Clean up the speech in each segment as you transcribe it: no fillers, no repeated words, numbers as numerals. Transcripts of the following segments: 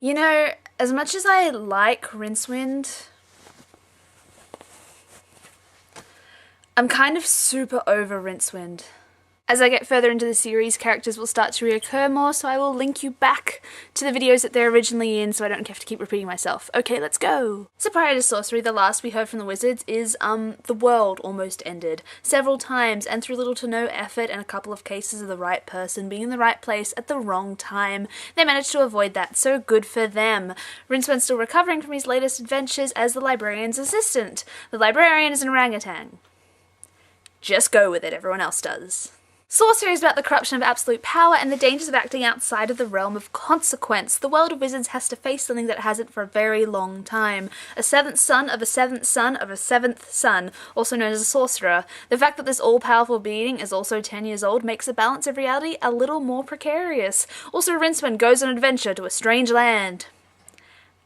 You know, as much as I like Rincewind, I'm kind of super over Rincewind. As I get further into the series, characters will start to reoccur more, so I will link you back to the videos that they're originally in so I don't have to keep repeating myself. Okay, let's go! So prior to Sourcery, the last we heard from the wizards is, the world almost ended. Several times, and through little to no effort and a couple of cases of the right person being in the right place at the wrong time. They managed to avoid that, so good for them. Rincewind's still recovering from his latest adventures as the librarian's assistant. The librarian is an orangutan. Just go with it, everyone else does. Sourcery is about the corruption of absolute power and the dangers of acting outside of the realm of consequence. The world of wizards has to face something that it hasn't for a very long time. A seventh son of a seventh son of a seventh son, also known as a sorcerer. The fact that this all-powerful being is also 10 years old makes the balance of reality a little more precarious. Also, Rincewind goes on an adventure to a strange land.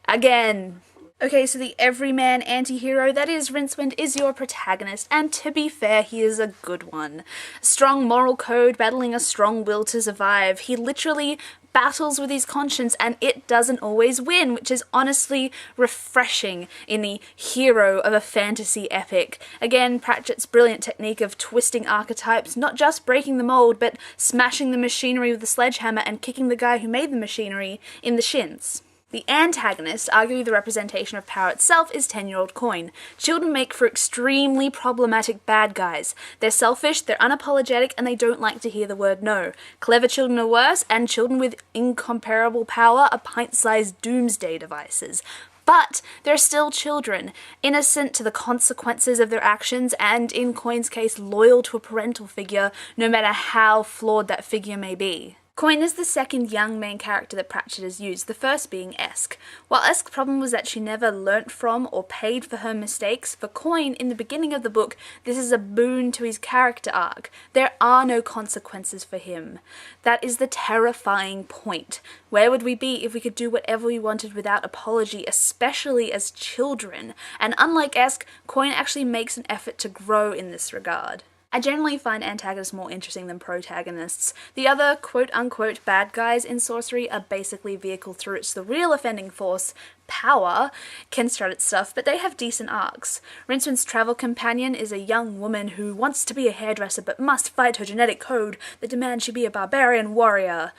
Again. Okay, so the everyman anti-hero, that is Rincewind, is your protagonist, and to be fair, he is a good one. Strong moral code, battling a strong will to survive. He literally battles with his conscience, and it doesn't always win, which is honestly refreshing in the hero of a fantasy epic. Again, Pratchett's brilliant technique of twisting archetypes, not just breaking the mold, but smashing the machinery with a sledgehammer and kicking the guy who made the machinery in the shins. The antagonist, arguably the representation of power itself, is 10-year-old Coin. Children make for extremely problematic bad guys. They're selfish, they're unapologetic, and they don't like to hear the word no. Clever children are worse, and children with incomparable power are pint-sized doomsday devices. But they're still children, innocent to the consequences of their actions, and in Coin's case, loyal to a parental figure, no matter how flawed that figure may be. Coin is the second young main character that Pratchett has used, the first being Esk. While Esk's problem was that she never learnt from or paid for her mistakes, for Coin, in the beginning of the book, this is a boon to his character arc. There are no consequences for him. That is the terrifying point. Where would we be if we could do whatever we wanted without apology, especially as children? And unlike Esk, Coin actually makes an effort to grow in this regard. I generally find antagonists more interesting than protagonists. The other quote-unquote bad guys in Sourcery are basically vehicle through which the real offending force, power, can strut its stuff, but they have decent arcs. Rincewind's travel companion is a young woman who wants to be a hairdresser but must fight her genetic code that demands she be a barbarian warrior.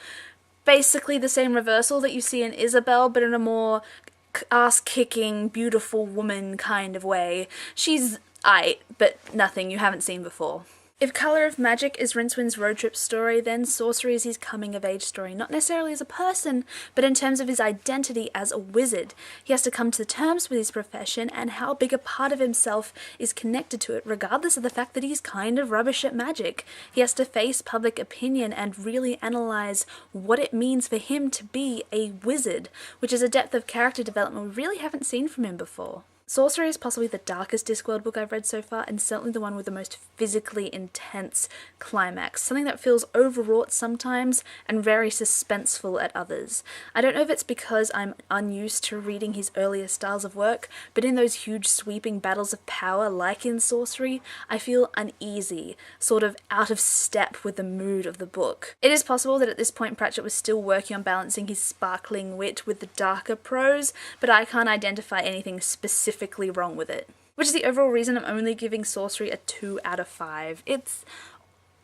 Basically the same reversal that you see in Isabel, but in a more ass-kicking, beautiful woman kind of way. She's but nothing you haven't seen before. If Colour of Magic is Rincewind's road trip story, then Sourcery is his coming-of-age story, not necessarily as a person, but in terms of his identity as a wizard. He has to come to terms with his profession and how big a part of himself is connected to it, regardless of the fact that he's kind of rubbish at magic. He has to face public opinion and really analyse what it means for him to be a wizard, which is a depth of character development we really haven't seen from him before. Sourcery is possibly the darkest Discworld book I've read so far, and certainly the one with the most physically intense climax, something that feels overwrought sometimes and very suspenseful at others. I don't know if it's because I'm unused to reading his earlier styles of work, but in those huge sweeping battles of power like in Sourcery, I feel uneasy, sort of out of step with the mood of the book. It is possible that at this point Pratchett was still working on balancing his sparkling wit with the darker prose, but I can't identify anything specifically wrong with it. Which is the overall reason I'm only giving Sourcery a 2 out of 5. It's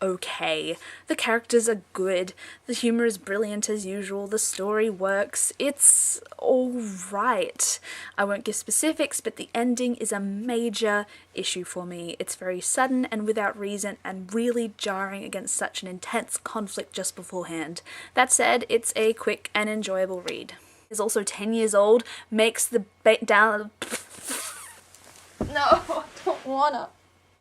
okay. The characters are good, the humour is brilliant as usual, the story works, it's alright. I won't give specifics, but the ending is a major issue for me. It's very sudden and without reason and really jarring against such an intense conflict just beforehand. That said, it's a quick and enjoyable read. Is also 10 years old, makes the down. No, I don't wanna.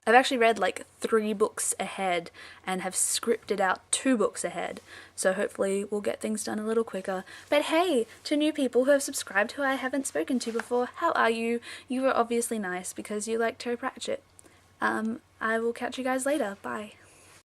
I've actually read like 3 books ahead and have scripted out 2 books ahead, so hopefully we'll get things done a little quicker. But hey, to new people who have subscribed who I haven't spoken to before, how are you? You are obviously nice because you like Terry Pratchett. I will catch you guys later. Bye.